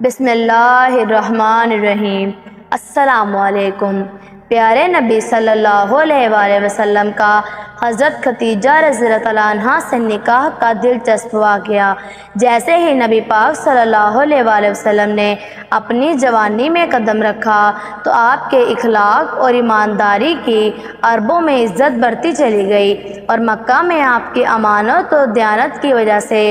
بسم اللہ الرحمن الرحیم۔ السلام علیکم۔ پیارے نبی صلی اللہ علیہ وآلہ وسلم کا حضرت خدیجہ رضی اللہ عنہا سے نکاح کا دلچسپ واقعہ۔ جیسے ہی نبی پاک صلی اللہ علیہ وآلہ وسلم نے اپنی جوانی میں قدم رکھا تو آپ کے اخلاق اور ایمانداری کی عربوں میں عزت بڑھتی چلی گئی، اور مکہ میں آپ کی امانت اور دیانت کی وجہ سے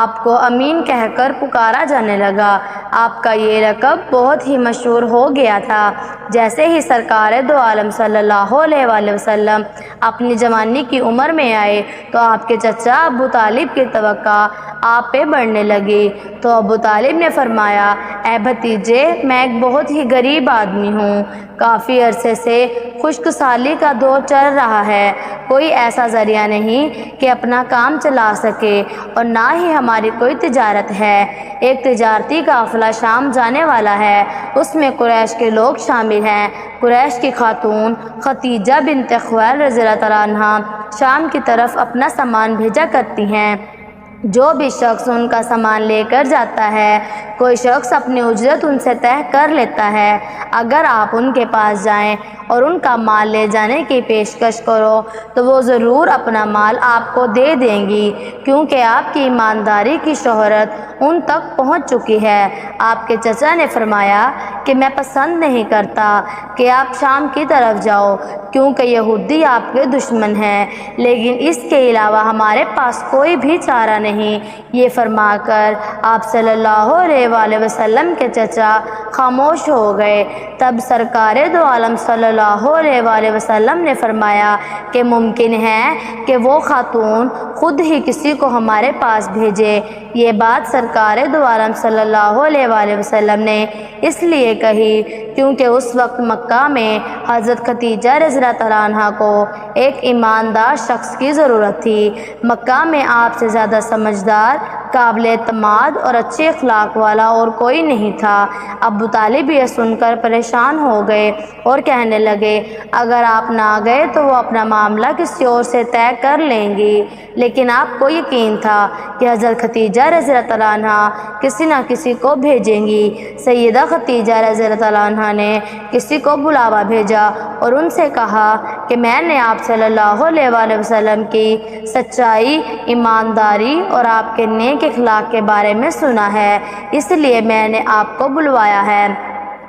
آپ کو امین کہہ کر پکارا جانے لگا۔ آپ کا یہ لقب بہت ہی مشہور ہو گیا تھا۔ جیسے ہی سرکار دو عالم صلی اللہ علیہ وآلہ وسلم اپنی جوانی کی عمر میں آئے تو آپ کے چچا ابو طالب کی توقع آپ پہ بڑھنے لگی، تو ابو طالب نے فرمایا، اے بھتیجے، میں ایک بہت ہی غریب آدمی ہوں، کافی عرصے سے خشک سالی کا دور چل رہا ہے، کوئی ایسا ذریعہ نہیں کہ اپنا کام چلا سکے، اور نہ ہی ہماری کوئی تجارت ہے۔ ایک تجارتی قافلہ شام جانے والا ہے، اس میں قریش کے لوگ شامل ہیں۔ قریش کی خاتون خدیجہ بنت خویلد رضی اللہ تعالیٰ عنہا شام کی طرف اپنا سامان بھیجا کرتی ہیں۔ جو بھی شخص ان کا سامان لے کر جاتا ہے، کوئی شخص اپنی اجرت ان سے طے کر لیتا ہے۔ اگر آپ ان کے پاس جائیں اور ان کا مال لے جانے کی پیشکش کرو تو وہ ضرور اپنا مال آپ کو دے دیں گی، کیونکہ آپ کی ایمانداری کی شہرت ان تک پہنچ چکی ہے۔ آپ کے چچا نے فرمایا کہ میں پسند نہیں کرتا کہ آپ شام کی طرف جاؤ، کیونکہ یہودی آپ کے دشمن ہیں، لیکن اس کے علاوہ ہمارے پاس کوئی بھی چارہ نہیں۔ یہ فرما کر آپ صلی اللہ علیہ وآلہ وسلم کے چچا خاموش ہو گئے۔ تب سرکار دو عالم صلی اللہ علیہ وآلہ وسلم نے فرمایا کہ ممکن ہے کہ وہ خاتون خود ہی کسی کو ہمارے پاس بھیجے۔ یہ بات سرکار دو عالم صلی اللہ علیہ وآلہ وسلم نے اس لیے کہی کیونکہ اس وقت مکہ میں حضرت خدیجہ رضی اللہ عنہا کو ایک ایماندار شخص کی ضرورت تھی۔ مکہ میں آپ سے زیادہ سمجھدار، قابل اعتماد اور اچھے اخلاق والا اور کوئی نہیں تھا۔ ابو طالب یہ سن کر پریشان ہو گئے اور کہنے لگے، اگر آپ نہ گئے تو وہ اپنا معاملہ کسی اور سے طے کر لیں گی۔ لیکن آپ کو یقین تھا کہ حضرت خدیجہ رضی اللہ عنہا کسی نہ کسی کو بھیجیں گی۔ سیدہ خدیجہ رضی اللہ عنہا نے کسی کو بلاوا بھیجا اور ان سے کہا کہ میں نے آپ صلی اللہ علیہ وآلہ وسلم کی سچائی، ایمانداری اور آپ کے نیک اخلاق کے بارے میں سنا ہے، اس لیے میں نے آپ کو بلوایا ہے۔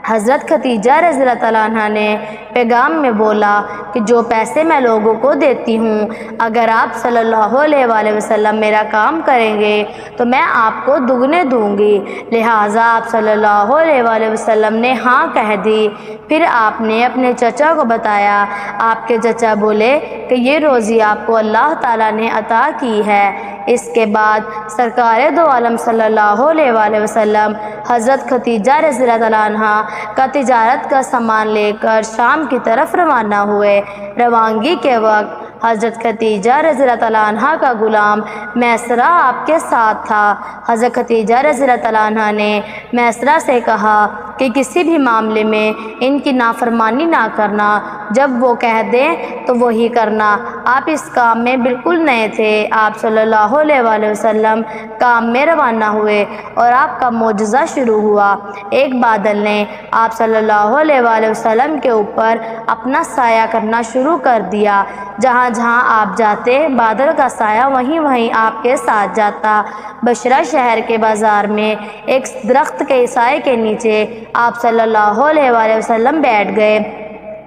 حضرت خدیجہ رضی اللہ عنہا نے پیغام میں بولا کہ جو پیسے میں لوگوں کو دیتی ہوں، اگر آپ صلی اللہ علیہ وآلہ وسلم میرا کام کریں گے تو میں آپ کو دگنے دوں گی۔ لہٰذا آپ صلی اللہ علیہ وآلہ وسلم نے ہاں کہہ دی۔ پھر آپ نے اپنے چچا کو بتایا۔ آپ کے چچا بولے کہ یہ روزی آپ کو اللہ تعالیٰ نے عطا کی ہے۔ اس کے بعد سرکار دو عالم صلی اللہ علیہ وآلہ وسلم حضرت خدیجہ رضی اللہ عنہا کا تجارت کا سامان لے کر شام کی طرف روانہ ہوئے۔ روانگی کے وقت حضرت خدیجہ رضی اللہ عنہا کا غلام میسرہ آپ کے ساتھ تھا۔ حضرت خدیجہ رضی اللہ عنہا نے میسرہ سے کہا کہ کسی بھی معاملے میں ان کی نافرمانی نہ کرنا، جب وہ کہہ دیں تو وہی کرنا۔ آپ اس کام میں بالکل نئے تھے۔ آپ صلی اللہ علیہ وآلہ وسلم کام میں روانہ ہوئے اور آپ کا معجزہ شروع ہوا۔ ایک بادل نے آپ صلی اللہ علیہ وآلہ وسلم کے اوپر اپنا سایہ کرنا شروع کر دیا۔ جہاں جہاں آپ جاتے، بادل کا سایہ وہیں وہیں آپ کے ساتھ جاتا۔ بشرہ شہر کے بازار میں ایک درخت کے سائے کے نیچے آپ صلی اللہ علیہ وآلہ وسلم بیٹھ گئے۔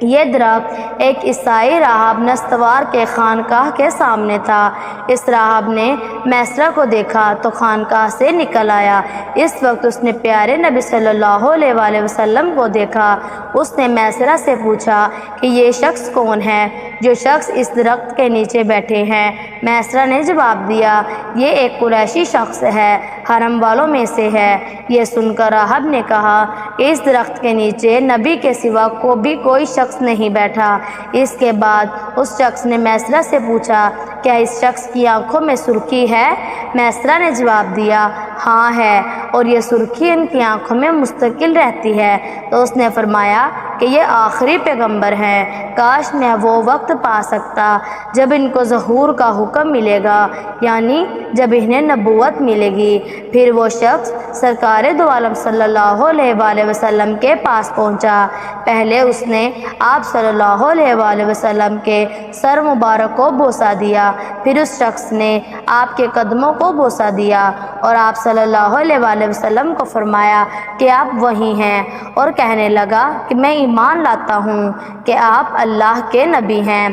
یہ درخت ایک عیسائی راہب نستوار کے خانقاہ کے سامنے تھا۔ اس راہب نے میسرہ کو دیکھا تو خانقاہ سے نکل آیا۔ اس وقت اس نے پیارے نبی صلی اللہ علیہ وآلہ وسلم کو دیکھا۔ اس نے میسرہ سے پوچھا کہ یہ شخص کون ہے جو شخص اس درخت کے نیچے بیٹھے ہیں؟ میسرہ نے جواب دیا، یہ ایک قریشی شخص ہے، حرم والوں میں سے ہے۔ یہ سن کر راہب نے کہا کہ اس درخت کے نیچے نبی کے سوا کوئی شخص نہیں بیٹھا۔ اس کے بعد اس شخص نے میسرہ سے پوچھا، کیا اس شخص کی آنکھوں میں سرخی ہے؟ میسرہ نے جواب دیا، ہاں ہے، اور یہ سرخی ان کی آنکھوں میں مستقل رہتی ہے۔ تو اس نے فرمایا، کہ یہ آخری پیغمبر ہیں، کاش میں وہ وقت پا سکتا جب ان کو ظہور کا حکم ملے گا، یعنی جب انہیں نبوت ملے گی۔ پھر وہ شخص سرکار دو عالم صلی اللہ علیہ وآلہ وسلم کے پاس پہنچا۔ پہلے اس نے آپ صلی اللہ علیہ وآلہ وسلم کے سر مبارک کو بوسہ دیا، پھر اس شخص نے آپ کے قدموں کو بوسہ دیا اور آپ صلی اللہ علیہ وآلہ وسلم کو فرمایا کہ آپ وہی ہیں، اور کہنے لگا کہ میں ایمان لاتا ہوں کہ آپ اللہ کے نبی ہیں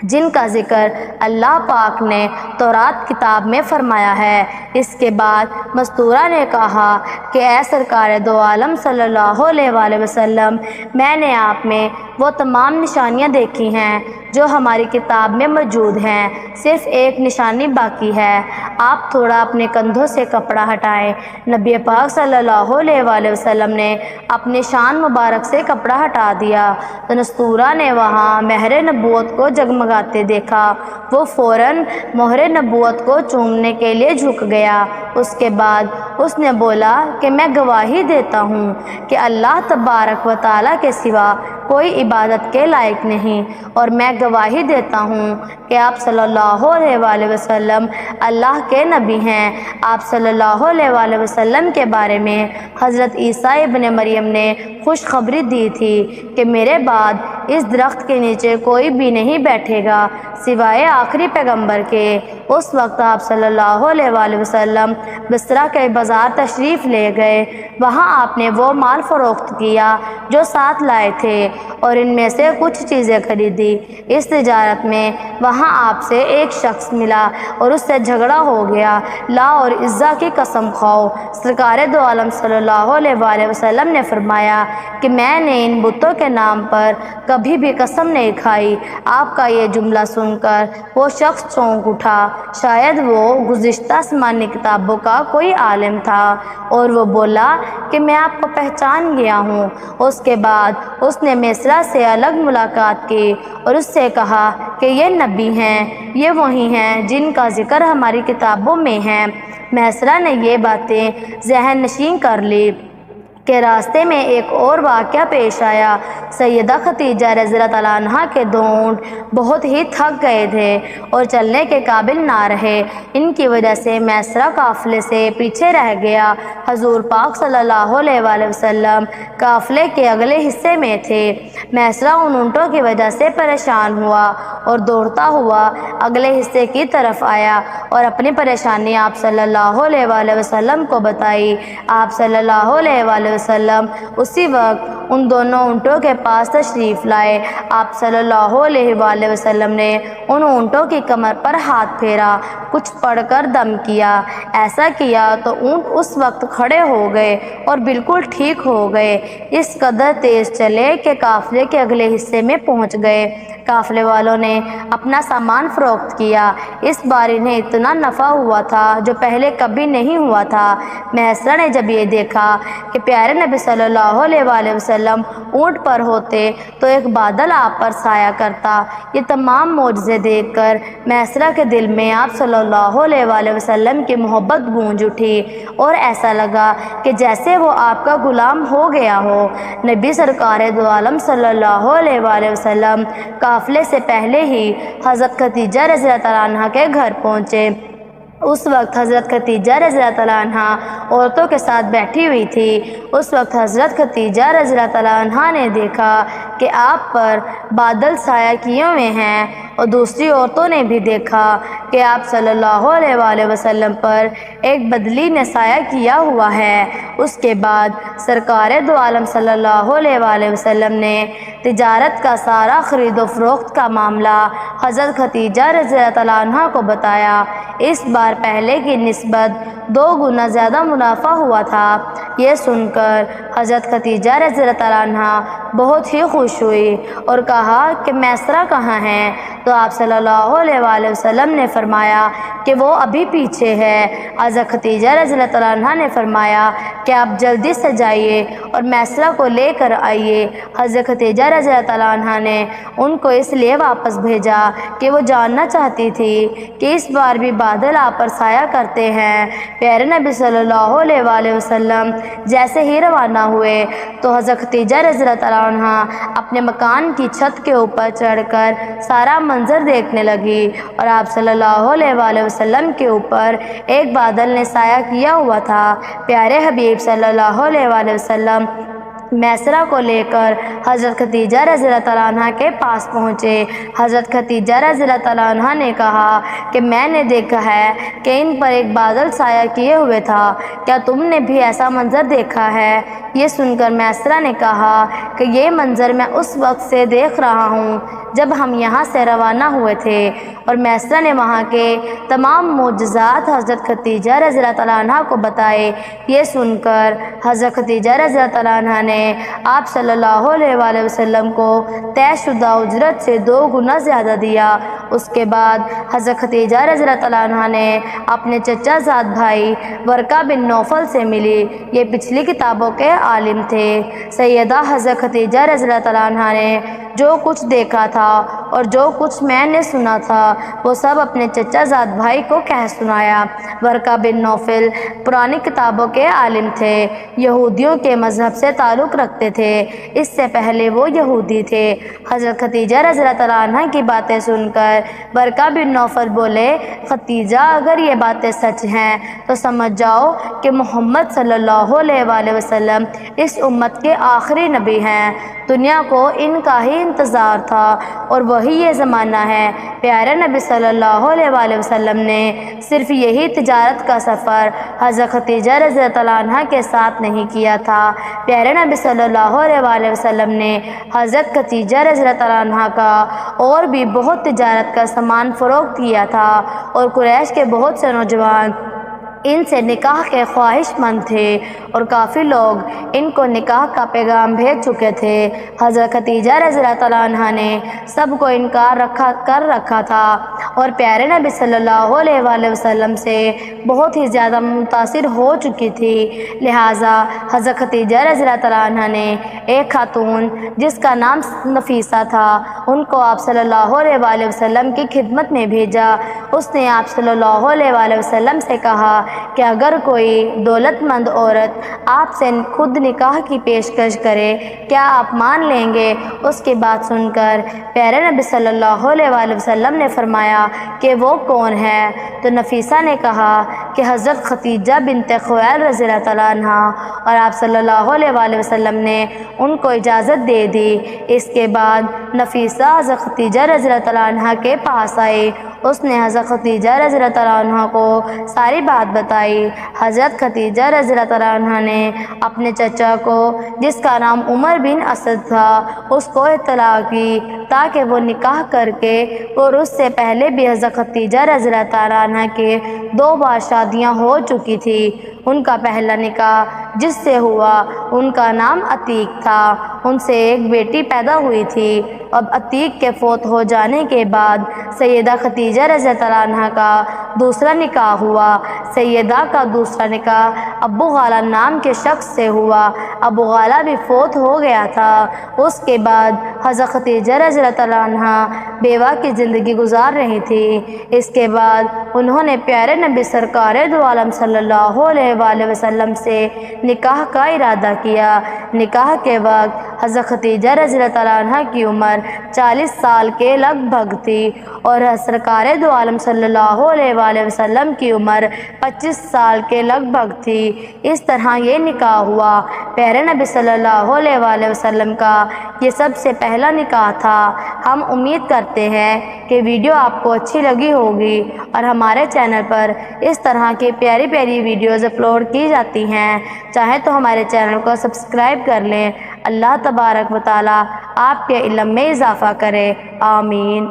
جن کا ذکر اللہ پاک نے تورات کتاب میں فرمایا ہے۔ اس کے بعد مستورہ نے کہا کہ اے سرکار دو عالم صلی اللہ علیہ وآلہ وسلم، میں نے آپ میں وہ تمام نشانیاں دیکھی ہیں جو ہماری کتاب میں موجود ہیں، صرف ایک نشانی باقی ہے، آپ تھوڑا اپنے کندھوں سے کپڑا ہٹائیں۔ نبی پاک صلی اللہ علیہ وآلہ وسلم نے اپنے شان مبارک سے کپڑا ہٹا دیا تو مستورہ نے وہاں مہر نبوت کو جگمگاتے دیکھا۔ وہ فوراً مہر نبوت کو چومنے کے لیے جھک گیا۔ اس کے بعد اس نے بولا کہ میں گواہی دیتا ہوں کہ اللہ تبارک و تعالیٰ کے سوا کوئی عبادت کے لائق نہیں، اور میں گواہی دیتا ہوں کہ آپ صلی اللہ علیہ وآلہ وسلم اللہ کے نبی ہیں۔ آپ صلی اللہ علیہ وآلہ وسلم کے بارے میں حضرت عیسیٰ ابن مریم نے خوشخبری دی تھی کہ میرے بعد اس درخت کے نیچے کوئی بھی نہیں بیٹھے گا سوائے آخری پیغمبر کے۔ اس وقت آپ صلی اللہ علیہ وآلہ وسلم بصرہ کے بازار تشریف لے گئے۔ وہاں آپ نے وہ مال فروخت کیا جو ساتھ لائے تھے اور ان میں سے کچھ چیزیں خریدی۔ اس تجارت میں وہاں آپ سے ایک شخص ملا اور اس سے جھگڑا ہو گیا۔ لا اور عزا کی قسم کھاؤ، سرکار دو عالم صلی اللہ علیہ وآلہ وسلم نے فرمایا کہ میں نے ان بتوں کے نام پر کبھی بھی قسم نہیں کھائی۔ آپ کا یہ جملہ سن کر وہ شخص چونک اٹھا، شاید وہ گزشتہ آسمانی کتابوں کا کوئی عالم تھا، اور وہ بولا کہ میں آپ کو پہچان گیا ہوں۔ اس کے بعد اس نے میسرہ سے الگ ملاقات کی اور اس سے کہا کہ یہ نبی ہیں، یہ وہی ہیں جن کا ذکر ہماری کتابوں میں ہے۔ میسرہ نے یہ باتیں ذہن نشین کر لی کہ راستے میں ایک اور واقعہ پیش آیا۔ سیدہ خدیجہ رضی اللہ عنہ کے دو اونٹ بہت ہی تھک گئے تھے اور چلنے کے قابل نہ رہے۔ ان کی وجہ سے میسرہ قافلے سے پیچھے رہ گیا۔ حضور پاک صلی اللہ علیہ وآلہ وسلم قافلے کے اگلے حصے میں تھے۔ میسرہ ان اونٹوں کی وجہ سے پریشان ہوا اور دوڑتا ہوا اگلے حصے کی طرف آیا اور اپنی پریشانی آپ صلی اللہ علیہ وآلہ وسلم کو بتائی۔ آپ صلی اللہ علیہ وآلہ وسلم اسی وقت ان دونوں اونٹوں کے پاس تشریف لائے۔ آپ صلی اللہ علیہ وآلہ وسلم نے ان اونٹوں کی کمر پر ہاتھ پھیرا، کچھ پڑھ کر دم کیا۔ ایسا کیا تو اونٹ اس وقت کھڑے ہو گئے اور بالکل ٹھیک ہو گئے۔ اس قدر تیز چلے کہ قافلے کے اگلے حصے میں پہنچ گئے۔ قافلے والوں نے اپنا سامان فروخت کیا۔ اس بار انہیں اتنا نفع ہوا تھا جو پہلے کبھی نہیں ہوا تھا۔ میسرہ نے جب یہ دیکھا کہ پیارے نبی صلی اللہ علیہ وآلہ وسلم اونٹ پر ہوتے تو ایک بادل آپ پر سایہ کرتا، یہ تمام معجزے دیکھ کر میسرہ کے دل میں آپ صلی اللہ علیہ وآلہ وسلم کی محبت گونج اٹھی اور ایسا لگا کہ جیسے وہ آپ کا غلام ہو گیا ہو۔ نبی سرکار دو عالم صلی اللہ علیہ وآلہ وسلم قافلے سے پہلے ہی حضرت خدیجہ رضی اللہ عنہ کے گھر پہنچے۔ اس وقت حضرت خدیجہ رضی اللہ عنہ عورتوں کے ساتھ بیٹھی ہوئی تھی۔ اس وقت حضرت خدیجہ رضی اللہ عنہ نے دیکھا کہ آپ پر بادل سایہ کیے ہوئے ہیں، اور دوسری عورتوں نے بھی دیکھا کہ آپ صلی اللہ علیہ وآلہ وسلم پر ایک بدلی نے سایہ کیا ہوا ہے۔ اس کے بعد سرکار دو عالم صلی اللہ علیہ وآلہ وسلم نے تجارت کا سارا خرید و فروخت کا معاملہ حضرت خدیجہ رضی اللہ عنہ کو بتایا۔ اس بار پہلے کی نسبت 2 گنا زیادہ منافع ہوا تھا۔ یہ سن کر حضرت خدیجہ رضی اللہ عنہ بہت ہی خوش ہوئی اور کہا کہ میسرہ کہاں ہیں؟ تو آپ صلی اللہ علیہ وسلم نے فرمایا کہ وہ ابھی پیچھے ہے۔ حضرت خدیجہ رضی اللہ تعالیٰ عنہ نے فرمایا کہ آپ جلدی سے جائیے اور میسرہ کو لے کر آئیے۔ حضرت خدیجہ رضی اللہ تعالیٰ عنہ نے ان کو اس لیے واپس بھیجا کہ وہ جاننا چاہتی تھی کہ اس بار بھی بادل آپ پر سایہ کرتے ہیں۔ پیارے نبی صلی اللہ علیہ وسلم جیسے ہی روانہ ہوئے تو حضرت خدیجہ رضی اللہ تعالیٰ عنہ اپنے مکان کی چھت کے اوپر چڑھ کر سارا منظر دیکھنے لگی اور آپ صلی اللہ علیہ وسلم کے اوپر ایک بادل نے سایہ کیا ہوا تھا۔ پیارے حبیب صلی اللہ علیہ وسلم میسرہ کو لے کر حضرت خدیجہ رضی اللہ تعالیٰ عنہ کے پاس پہنچے۔ حضرت خدیجہ رضی اللہ تعالیٰ عنہ نے کہا کہ میں نے دیکھا ہے کہ ان پر ایک بادل سایہ کیے ہوئے تھا، کیا تم نے بھی ایسا منظر دیکھا ہے؟ یہ سن کر میسرہ نے کہا کہ یہ منظر میں اس وقت سے دیکھ رہا ہوں جب ہم یہاں سے روانہ ہوئے تھے۔ اور میسرہ نے وہاں کے تمام معجزات حضرت خدیجہ رضی اللہ تعالیٰ عنہ کو بتائے۔ یہ سن کر حضرت خدیجہ رضی اللہ تعالیٰ عنہ نے آپ صلی اللہ علیہ وسلم کو طے شدہ اجرت سے 2 گنا زیادہ دیا۔ اس کے بعد حضرت خدیجہ رضی اللہ تعالیٰ عنہ نے اپنے چچا زاد بھائی ورقہ بن نوفل سے ملی۔ یہ پچھلی کتابوں کے عالم تھے۔ سیدہ حضرت خدیجہ رضی اللہ تعالیٰ عنہ نے جو کچھ دیکھا تھا اور جو کچھ میں نے سنا تھا وہ سب اپنے چچا زاد بھائی کو کہہ سنایا۔ ورقہ بن نوفل پرانی کتابوں کے عالم تھے، یہودیوں کے مذہب سے تعلق رکھتے تھے، اس سے پہلے وہ یہودی تھے۔ حضرت خدیجہ رضی اللہ تعالیٰ عنہ کی باتیں سن کر ورقہ بن نوفل بولے، خدیجہ اگر یہ باتیں سچ ہیں تو سمجھ جاؤ کہ محمد صلی اللہ علیہ وسلم اس امت کے آخری نبی ہیں۔ دنیا کو ان کا ہی انتظار تھا اور وہی یہ زمانہ ہے۔ پیارے نبی صلی اللہ علیہ وسلم نے صرف یہی تجارت کا سفر حضرت خدیجہ رضی اللہ تعالیٰ عنہ کے ساتھ نہیں کیا تھا۔ پیارے نبی صلی اللہ علیہ وسلم نے حضرت خدیجہ رضی اللہ تعالیٰ عنہ کا اور بھی بہت تجارت کا سامان فروخت کیا تھا اور قریش کے بہت سے نوجوان ان سے نکاح کے خواہش مند تھے اور کافی لوگ ان کو نکاح کا پیغام بھیج چکے تھے۔ حضرت خدیجہ رضی اللہ تعالیٰ عنہ نے سب کو انکار کر رکھا تھا اور پیارے نبی صلی اللہ علیہ وسلم سے بہت ہی زیادہ متاثر ہو چکی تھی، لہٰذا حضرت خدیجہ رضی اللہ تعالیٰ عنہ نے ایک خاتون جس کا نام نفیسہ تھا ان کو آپ صلی اللہ علیہ وسلم کی خدمت میں بھیجا۔ اس نے آپ صلی اللہ علیہ وسلم سے کہا کہ اگر کوئی دولت مند عورت آپ سے خود نکاح کی پیشکش کرے کیا آپ مان لیں گے؟ اس کی بات سن کر پیارے نبی صلی اللہ علیہ وسلم نے فرمایا کہ وہ کون ہے؟ تو نفیسہ نے کہا کہ حضرت خدیجہ بنت خویلد رضی اللہ تعالیٰ عنہ، اور آپ صلی اللہ علیہ وسلم نے ان کو اجازت دے دی۔ اس کے بعد نفیسہ حضرت خدیجہ رضی اللہ تعالیٰ عنہ کے پاس آئی۔ اس نے حضرت خدیجہ رضی اللہ تعالیٰ عنہ کو ساری بات بتائی۔ حضرت خدیجہ رضی اللہ تعالیٰ عنہ نے اپنے چچا کو جس کا نام عمر بن اسد تھا اس کو اطلاع کی تاکہ وہ نکاح کر کے، اور اس سے پہلے بھی حضرت خدیجہ رضی اللہ تعالیٰ عنہ کے 2 بار شادیاں ہو چکی تھی۔ ان کا پہلا نکاح جس سے ہوا ان کا نام عتیق تھا، ان سے ایک بیٹی پیدا ہوئی تھی۔ اب عتیق کے فوت ہو جانے کے بعد سیدہ خدیجہ رضی اللہ عنہ کا دوسرا نکاح ہوا۔ سیدہ کا دوسرا نکاح ابو غالہ نام کے شخص سے ہوا۔ ابو غالہ بھی فوت ہو گیا تھا۔ اس کے بعد حضرت خدیجہ رضی اللہ عنہ بیوہ کی زندگی گزار رہی تھی۔ اس کے بعد انہوں نے پیارے نبی سرکار دو عالم صلی اللہ علیہ وسلم سے نکاح کا ارادہ کیا۔ نکاح کے وقت حضرت خدیجہ رضی اللہ عنہ کی عمر 40 سال کے لگ بھگ تھی اور سرکار دو عالم صلی اللہ علیہ وسلم کی عمر 25 سال کے لگ بھگ تھی۔ اس طرح یہ نکاح ہوا۔ پیارے نبی صلی اللہ علیہ وسلم کا یہ سب سے پہلا نکاح تھا۔ ہم امید کرتے ہیں کہ ویڈیو آپ کو اچھی لگی ہوگی اور ہمارے چینل پر اس طرح کی پیاری پیاری ویڈیوز اپلوڈ کی جاتی ہیں۔ چاہیں تو ہمارے چینل کو سبسکرائب کر لیں۔ اللہ تبارک و تعالی آپ کے علم میں اضافہ کرے، آمین۔